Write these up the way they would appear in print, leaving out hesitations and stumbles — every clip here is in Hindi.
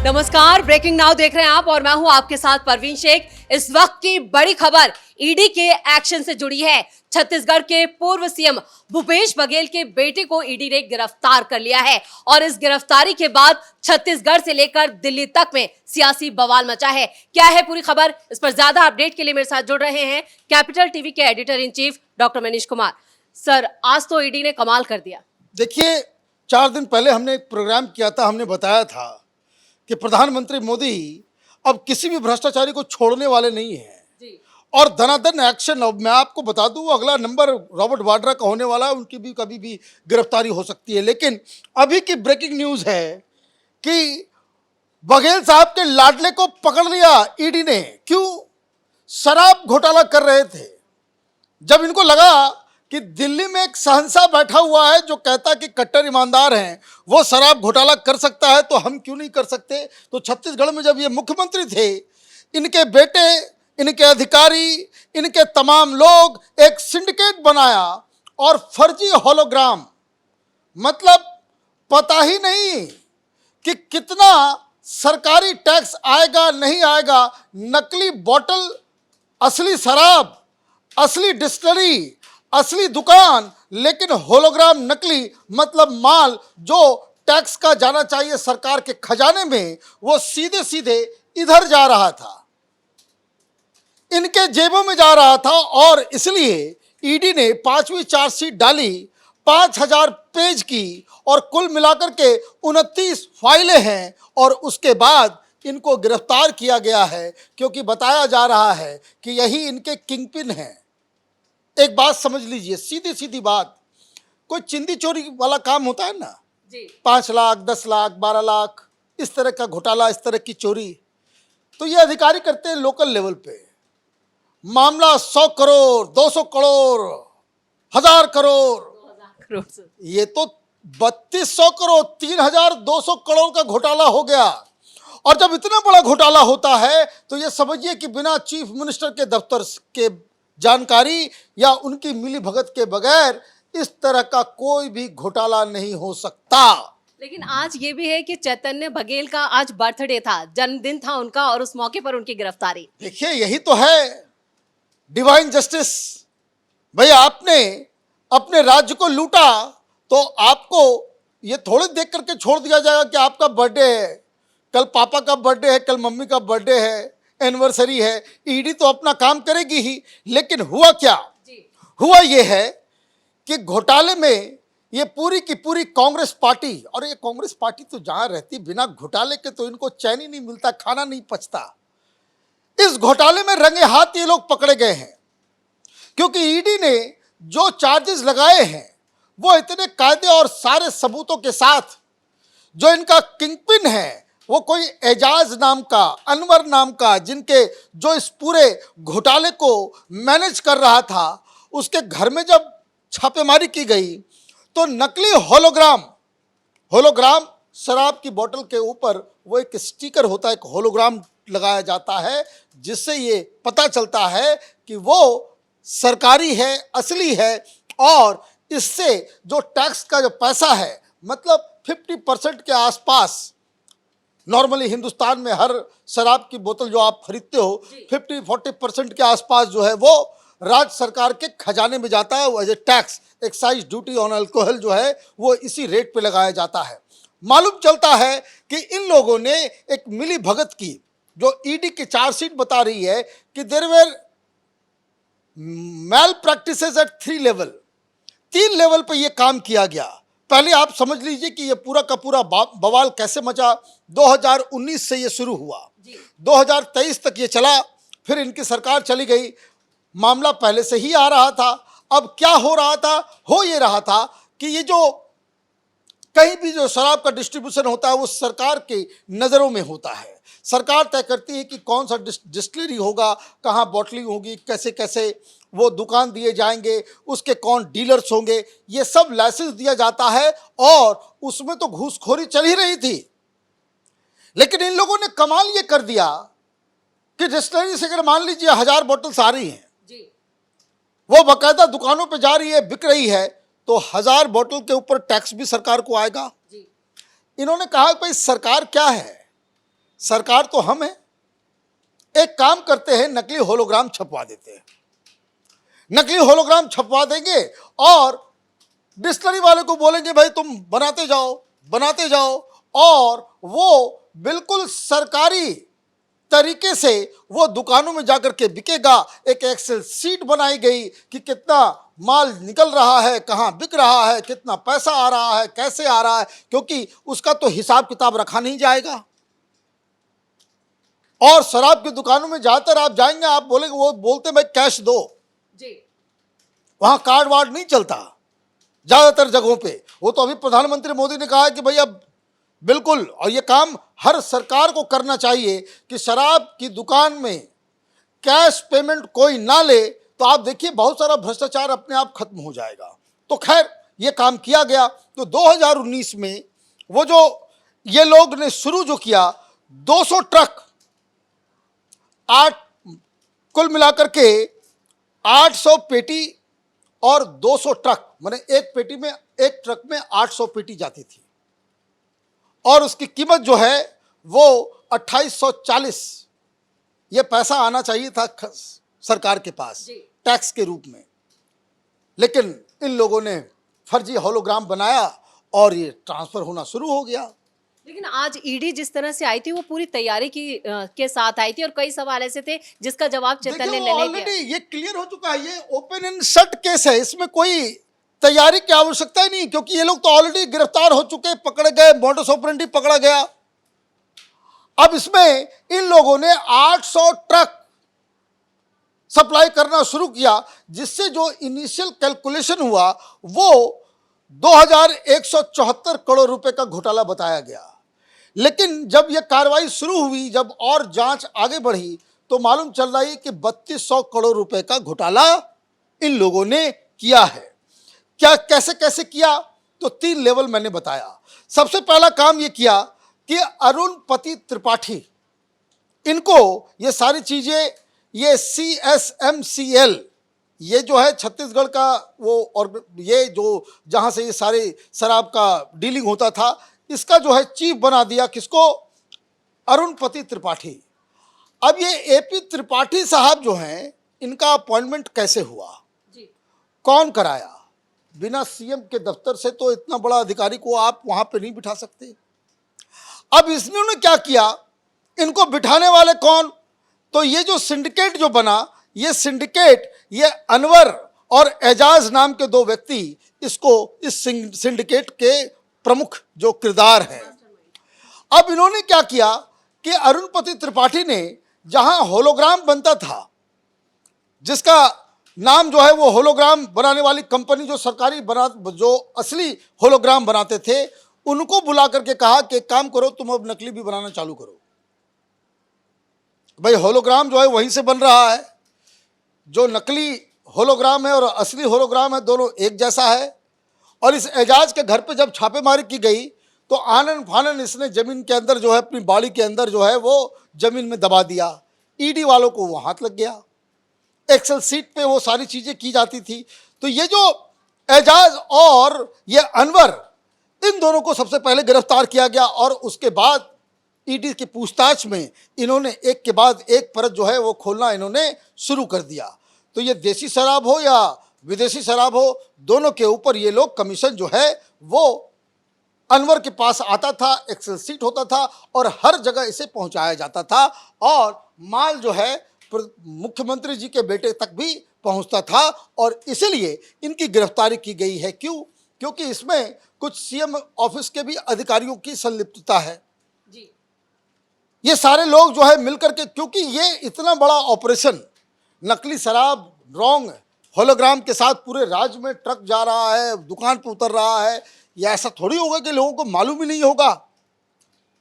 नमस्कार, ब्रेकिंग नाउ देख रहे हैं आप और मैं हूं आपके साथ परवीन शेख। इस वक्त की बड़ी खबर ईडी के एक्शन से जुड़ी है। छत्तीसगढ़ के पूर्व सीएम भूपेश बघेल के बेटे को ईडी ने गिरफ्तार कर लिया है और इस गिरफ्तारी के बाद छत्तीसगढ़ से लेकर दिल्ली तक में सियासी बवाल मचा है। क्या है पूरी खबर, इस पर ज्यादा अपडेट के लिए मेरे साथ जुड़ रहे हैं कैपिटल टीवी के editor in chief doctor Manish Kumar. Sir, आज तो ईडी ने कमाल कर दिया। देखिए, 4 दिन पहले हमने एक प्रोग्राम किया था, हमने बताया था कि प्रधानमंत्री मोदी अब किसी भी भ्रष्टाचारी को छोड़ने वाले नहीं हैं और धनाधन एक्शन। अब मैं आपको बता दूं, अगला नंबर रॉबर्ट वाड्रा का होने वाला है, उनकी भी कभी भी गिरफ्तारी हो सकती है। लेकिन अभी की ब्रेकिंग न्यूज है कि बघेल साहब के लाडले को पकड़ लिया ईडी ने। क्यों? शराब घोटाला कर रहे थे। जब इनको लगा कि दिल्ली में एक शहंशाह बैठा हुआ है जो कहता है कि कट्टर ईमानदार हैं, वो शराब घोटाला कर सकता है, तो हम क्यों नहीं कर सकते। तो छत्तीसगढ़ में जब ये मुख्यमंत्री थे, इनके बेटे, इनके अधिकारी, इनके तमाम लोग एक सिंडिकेट बनाया और फर्जी होलोग्राम, मतलब पता ही नहीं कि कितना सरकारी टैक्स आएगा नहीं आएगा, नकली बोतल, असली शराब, असली डिस्टिलरी, असली दुकान, लेकिन होलोग्राम नकली, मतलब माल जो टैक्स का जाना चाहिए सरकार के खजाने में, वो सीधे सीधे इधर जा रहा था, इनके जेबों में जा रहा था। और इसलिए ईडी ने 5वीं चार्जशीट डाली, 5000 पेज की, और कुल मिलाकर के 29 फाइलें हैं और उसके बाद इनको गिरफ्तार किया गया है, क्योंकि बताया जा रहा है कि यही इनके किंगपिन हैं। एक बात समझ लीजिए, सीधी सीधी बात, कोई चिंदी चोरी वाला काम होता है ना जी, 5 लाख, 10 लाख, 12 लाख, इस तरह का घोटाला, इस तरह की चोरी, तो ये अधिकारी करते हैं लोकल लेवल पे। मामला 100 करोड़, 200 करोड़, 1000 करोड़, ये तो 3200 करोड़, 3200 करोड़ का घोटाला हो गया। और जब इतना बड़ा घोटाला होता है तो ये समझिए कि बिना चीफ मिनिस्टर के दफ्तर के जानकारी या उनकी मिली भगत के बगैर इस तरह का कोई भी घोटाला नहीं हो सकता। लेकिन आज ये भी है कि चैतन्य बघेल का आज बर्थडे था, जन्मदिन था उनका, और उस मौके पर उनकी गिरफ्तारी। देखिए, यही तो है डिवाइन जस्टिस। भाई, आपने अपने राज्य को लूटा तो आपको ये थोड़े देख करके छोड़ दिया जाएगा कि आपका बर्थडे है, कल पापा का बर्थडे है, कल मम्मी का बर्थडे है, एनिवर्सरी है। ईडी तो अपना काम करेगी ही। लेकिन हुआ क्या? हुआ ये है कि घोटाले में ये पूरी की पूरी कांग्रेस पार्टी, और ये कांग्रेस पार्टी तो जहां रहती, बिना घोटाले के तो इनको चैन ही नहीं मिलता, खाना नहीं पचता। इस घोटाले में रंगे हाथ ये लोग पकड़े गए हैं, क्योंकि ईडी ने जो चार्जेस लगाए हैं वो इतने कायदे और सारे सबूतों के साथ, जो इनका किंगपिन है, वो कोई एजाज नाम का, अनवर नाम का, जिनके जो इस पूरे घोटाले को मैनेज कर रहा था, उसके घर में जब छापेमारी की गई तो नकली होलोग्राम शराब की बोतल के ऊपर वो एक स्टिकर होता है, एक होलोग्राम लगाया जाता है, जिससे ये पता चलता है कि वो सरकारी है, असली है। और इससे जो टैक्स का जो पैसा है, मतलब 50% के आसपास, नॉर्मली हिंदुस्तान में हर शराब की बोतल जो आप खरीदते हो 50-40% के आसपास जो है वो राज्य सरकार के खजाने में जाता है। As a tax, excise duty on alcohol जो है वो इसी रेट पे लगाया जाता है। मालूम चलता है कि इन लोगों ने एक मिली भगत की, जो ईडी की चार्जशीट बता रही है कि there were malpractices at 3 level, 3 level पे ये काम किया गया। पहले आप समझ लीजिए कि ये पूरा का पूरा बवाल कैसे मचा। 2019 से ये शुरू हुआ, 2023 तक ये चला, फिर इनकी सरकार चली गई। मामला पहले से ही आ रहा था। अब क्या हो रहा था? हो ये रहा था कि ये जो कहीं भी जो शराब का डिस्ट्रीब्यूशन होता है वो सरकार की नज़रों में होता है। सरकार तय करती है कि कौन सा डिस्टिलरी होगा, कहाँ बॉटलिंग होगी, कैसे कैसे वो दुकान दिए जाएंगे, उसके कौन डीलर्स होंगे, ये सब लाइसेंस दिया जाता है। और उसमें तो घूसखोरी चल ही रही थी। लेकिन इन लोगों ने कमाल ये कर दिया कि डिस्टिलरी से अगर मान लीजिए 1000 बोतल्स आ रही हैं, वो बाकायदा दुकानों पे जा रही है, बिक रही है, तो 1000 बोतल के ऊपर टैक्स भी सरकार को आएगा। इन्होंने कहा भाई, सरकार क्या है, सरकार तो हम है, एक काम करते हैं, नकली होलोग्राम छपवा देते हैं। नकली होलोग्राम छपवा देंगे और डिस्टिलरी वाले को बोलेंगे भाई तुम बनाते जाओ, और वो बिल्कुल सरकारी तरीके से वो दुकानों में जाकर के बिकेगा। एक एक्सेल सीट बनाई गई कि कितना माल निकल रहा है, कहाँ बिक रहा है, कितना पैसा आ रहा है, कैसे आ रहा है, क्योंकि उसका तो हिसाब किताब रखा नहीं जाएगा। और शराब की दुकानों में ज्यादातर आप जाएंगे, आप बोलेंगे, वो बोलते भाई कैश दो जी, वहां कार्ड वार्ड नहीं चलता ज्यादातर जगहों पे। वो तो अभी प्रधानमंत्री मोदी ने कहा है कि भाई अब बिल्कुल, और ये काम हर सरकार को करना चाहिए कि शराब की दुकान में कैश पेमेंट कोई ना ले, तो आप देखिए बहुत सारा भ्रष्टाचार अपने आप खत्म हो जाएगा। तो खैर ये काम किया गया। तो 2019 में वो जो ये लोग ने शुरू जो किया, 200 ट्रक, 8 कुल मिलाकर के 800 पेटी और 200 ट्रक, माने एक ट्रक में 800 पेटी जाती थी, और उसकी कीमत जो है वो 2840, ये पैसा आना चाहिए था सरकार के पास टैक्स के रूप में। लेकिन इन लोगों ने फर्जी होलोग्राम बनाया और ये ट्रांसफर होना शुरू हो गया। लेकिन आज ईडी जिस तरह से आई थी वो पूरी तैयारी के साथ आई थी, और कई सवाल ऐसे थे जिसका जवाब चेतन ने नहीं दिया। ये क्लियर हो चुका है, ये ओपन एंड शट केस है, इसमें कोई तैयारी की आवश्यकता ही नहीं, क्योंकि ये लोग तो ऑलरेडी गिरफ्तार हो चुके, पकड़े गए, मोडस ऑपरेंडी पकड़ा गया। अब इसमें इन लोगों ने 800 ट्रक सप्लाई करना शुरू किया, जिससे जो इनिशियल कैलकुलेशन हुआ वो 2174 करोड़ रुपए का घोटाला बताया गया। लेकिन जब यह कार्रवाई शुरू हुई, जब और जांच आगे बढ़ी, तो मालूम चल रहा है कि 3200 करोड़ रुपए का घोटाला इन लोगों ने किया है। क्या, कैसे कैसे किया, तो 3 लेवल मैंने बताया। सबसे पहला काम ये किया कि अरुणपति त्रिपाठी, इनको ये सारी चीजें, ये CSMCL, ये जो है छत्तीसगढ़ का वो, और ये जो जहां से ये सारे शराब का डीलिंग होता था, इसका जो है चीफ बना दिया किसको, अरुणपति त्रिपाठी। अब ये AP त्रिपाठी साहब जो हैं, इनका अपॉइंटमेंट कैसे हुआ जी? कौन कराया? बिना CM के दफ्तर से तो इतना बड़ा अधिकारी को आप वहां पे नहीं बिठा सकते। अब इन्होंने क्या किया, इनको बिठाने वाले कौन, तो ये जो सिंडिकेट जो बना, ये सिंडिकेट, ये अनवर और एजाज नाम के 2 व्यक्ति इसको, इस सिंडिकेट के प्रमुख जो किरदार हैं। अब इन्होंने क्या किया कि अरुणपति त्रिपाठी ने जहां होलोग्राम बनता था, जिसका नाम जो है वो होलोग्राम बनाने वाली कंपनी जो सरकारी जो असली होलोग्राम बनाते थे, उनको बुला करके कहा कि एक काम करो, तुम अब नकली भी बनाना चालू करो। भाई होलोग्राम जो है वहीं से बन रहा है, जो नकली होलोग्राम है और असली होलोग्राम है दोनों एक जैसा है। और इस एजाज के घर पे जब छापेमारी की गई, तो आनन फानन इसने जमीन के अंदर जो है, अपनी बाड़ी के अंदर जो है वो जमीन में दबा दिया। ईडी वालों को वो हाथ लग गया, एक्सेल सीट पे वो सारी चीजें की जाती थी। तो ये जो एजाज और ये अनवर, इन दोनों को सबसे पहले गिरफ्तार किया गया, और उसके बाद ईडी की पूछताछ में इन्होंने एक के बाद एक परत जो है वो खोलना इन्होंने शुरू कर दिया। तो ये देसी शराब हो या विदेशी शराब हो, दोनों के ऊपर ये लोग कमीशन जो है वो अनवर के पास आता था, एक्सेल सीट होता था, और हर जगह इसे पहुंचाया जाता था, और माल जो है मुख्यमंत्री जी के बेटे तक भी पहुंचता था। और इसीलिए इनकी गिरफ्तारी की गई है। क्यों? क्योंकि इसमें कुछ CM ऑफिस के भी अधिकारियों की संलिप्तता है जी। ये सारे लोग जो है मिलकर के, क्योंकि ये इतना बड़ा ऑपरेशन, नकली शराब रॉन्ग होलोग्राम के साथ पूरे राज्य में ट्रक जा रहा है, दुकान पर उतर रहा है, ये ऐसा थोड़ी होगा कि लोगों को मालूम ही नहीं होगा।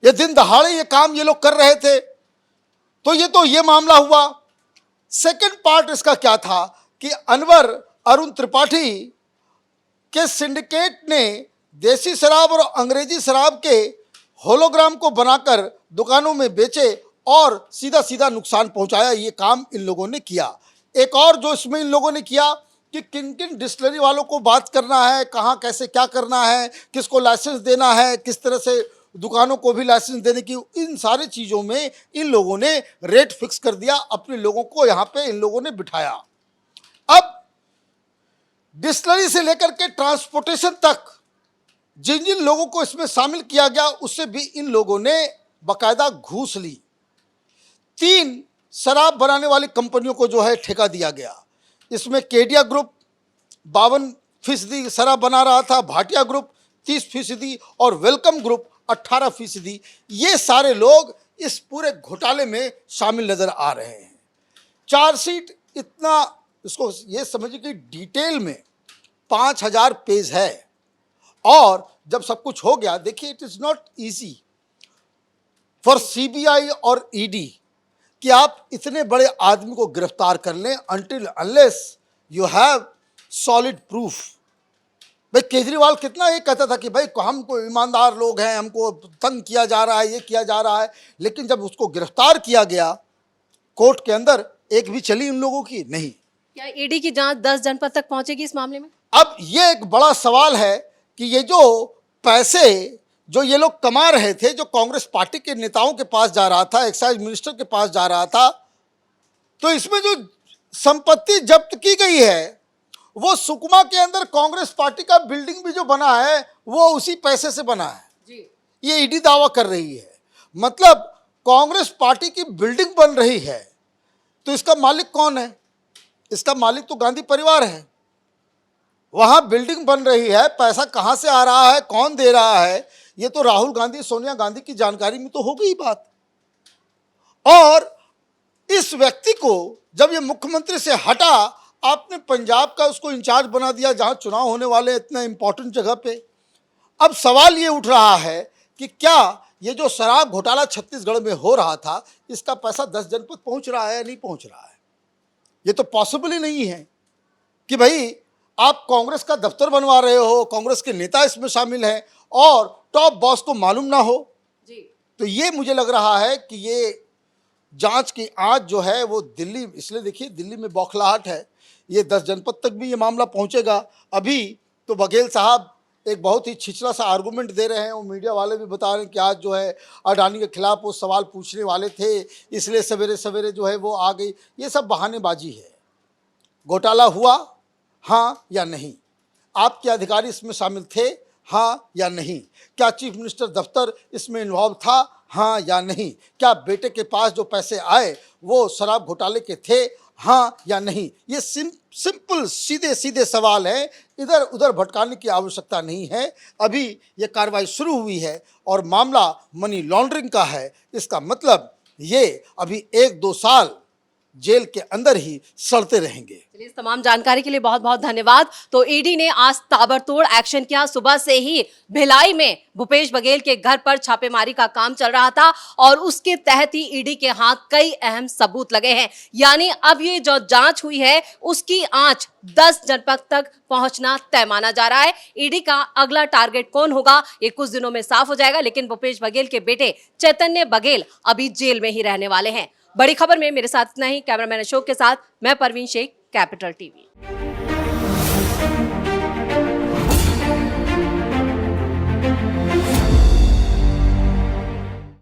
ये दिन दहाड़े ये काम ये लोग कर रहे थे। तो ये मामला हुआ। सेकंड पार्ट इसका क्या था कि अनवर अरुण त्रिपाठी के सिंडिकेट ने देसी शराब और अंग्रेजी शराब के होलोग्राम को बनाकर दुकानों में बेचे और सीधा सीधा नुकसान पहुंचाया। ये काम इन लोगों ने किया। एक और जो इसमें इन लोगों ने किया कि किन किन डिस्टिलरी वालों को बात करना है, कहाँ कैसे क्या करना है, किसको लाइसेंस देना है, किस तरह से दुकानों को भी लाइसेंस देने की, इन सारी चीज़ों में इन लोगों ने रेट फिक्स कर दिया, अपने लोगों को यहाँ पे इन लोगों ने बिठाया। अब डिस्टिलरी से लेकर के ट्रांसपोर्टेशन तक जिन जिन लोगों को इसमें शामिल किया गया, उससे भी इन लोगों ने बाकायदा घूस ली। 3 शराब बनाने वाली कंपनियों को जो है ठेका दिया गया। इसमें केडिया ग्रुप 52% शराब बना रहा था, भाटिया ग्रुप 30% और वेलकम ग्रुप 18%। ये सारे लोग इस पूरे घोटाले में शामिल नजर आ रहे हैं। चार्जशीट इतना, इसको ये समझिए कि डिटेल में 5000 पेज है। और जब सब कुछ हो गया, देखिए it is not easy for CBI और ईडी कि आप इतने बड़े आदमी को गिरफ्तार कर लें until unless you have solid proof. भाई केजरीवाल कितना ये कहता था कि भाई हमको ईमानदार लोग हैं, हमको तंग किया जा रहा है, ये किया जा रहा है, लेकिन जब उसको गिरफ्तार किया गया कोर्ट के अंदर, एक भी चली इन लोगों की नहीं। क्या ईडी की जांच 10 जनपद तक पहुंचेगी इस मामले में? अब ये एक बड़ा सवाल है कि ये जो पैसे जो ये लोग कमा रहे थे, जो कांग्रेस पार्टी के नेताओं के पास जा रहा था, एक्साइज मिनिस्टर के पास जा रहा था, तो इसमें जो संपत्ति जब्त की गई है वो सुकमा के अंदर कांग्रेस पार्टी का बिल्डिंग भी जो बना है वो उसी पैसे से बना है जी। ये ईडी दावा कर रही है। मतलब कांग्रेस पार्टी की बिल्डिंग बन रही है, तो इसका मालिक कौन है? इसका मालिक तो गांधी परिवार है। वहां बिल्डिंग बन रही है, पैसा कहां से आ रहा है, कौन दे रहा है, ये तो राहुल गांधी, सोनिया गांधी की जानकारी में तो हो गई बात। और इस व्यक्ति को जब ये मुख्यमंत्री से हटा, आपने पंजाब का उसको इंचार्ज बना दिया जहां चुनाव होने वाले, इतना इंपॉर्टेंट जगह पे। अब सवाल ये उठ रहा है कि क्या ये जो शराब घोटाला छत्तीसगढ़ में हो रहा था, इसका पैसा 10 जनपद पहुंच रहा है या नहीं पहुंच रहा है? ये तो पॉसिबल ही नहीं है कि भाई आप कांग्रेस का दफ्तर बनवा रहे हो, कांग्रेस के नेता इसमें शामिल हैं और टॉप बॉस को मालूम ना हो जी। तो ये मुझे लग रहा है कि ये जांच की आंच जो है वो दिल्ली, इसलिए देखिए दिल्ली में बौखलाहट है, ये 10 जनपद तक भी ये मामला पहुंचेगा। अभी तो बघेल साहब एक बहुत ही छिछला सा आर्गूमेंट दे रहे हैं, वो मीडिया वाले भी बता रहे हैं कि आज जो है अडानी के खिलाफ वो सवाल पूछने वाले थे, इसलिए सवेरे सवेरे जो है वो आ गई। ये सब बहानेबाजी है। घोटाला हुआ हाँ या नहीं? आपके अधिकारी इसमें शामिल थे हाँ या नहीं? क्या चीफ मिनिस्टर दफ्तर इसमें इन्वॉल्व था हाँ या नहीं? क्या बेटे के पास जो पैसे आए वो शराब घोटाले के थे हाँ या नहीं? ये सिंपल सीधे सीधे सवाल है, इधर उधर भटकाने की आवश्यकता नहीं है। अभी ये कार्रवाई शुरू हुई है और मामला मनी लॉन्ड्रिंग का है। इसका मतलब ये अभी 1-2 साल जेल के अंदर ही सड़ते रहेंगे। चलिए, इस तमाम जानकारी के लिए बहुत बहुत धन्यवाद। तो ईडी ने आज ताबड़तोड़ एक्शन किया। सुबह से ही भिलाई में भूपेश बघेल के घर पर छापेमारी का काम चल रहा था और उसके तहत ही ईडी के हाथ कई अहम सबूत लगे हैं। यानी अब ये जो जांच हुई है उसकी आंच 10 जनपद तक पहुंचना तय माना जा रहा है। ईडी का अगला टारगेट कौन होगा ये कुछ दिनों में साफ हो जाएगा, लेकिन भूपेश बघेल के बेटे चैतन्य बघेल अभी जेल में ही रहने वाले हैं। बड़ी खबर में मेरे साथ इतना ही। कैमरामैन अशोक के साथ मैं परवीन शेख, कैपिटल टीवी।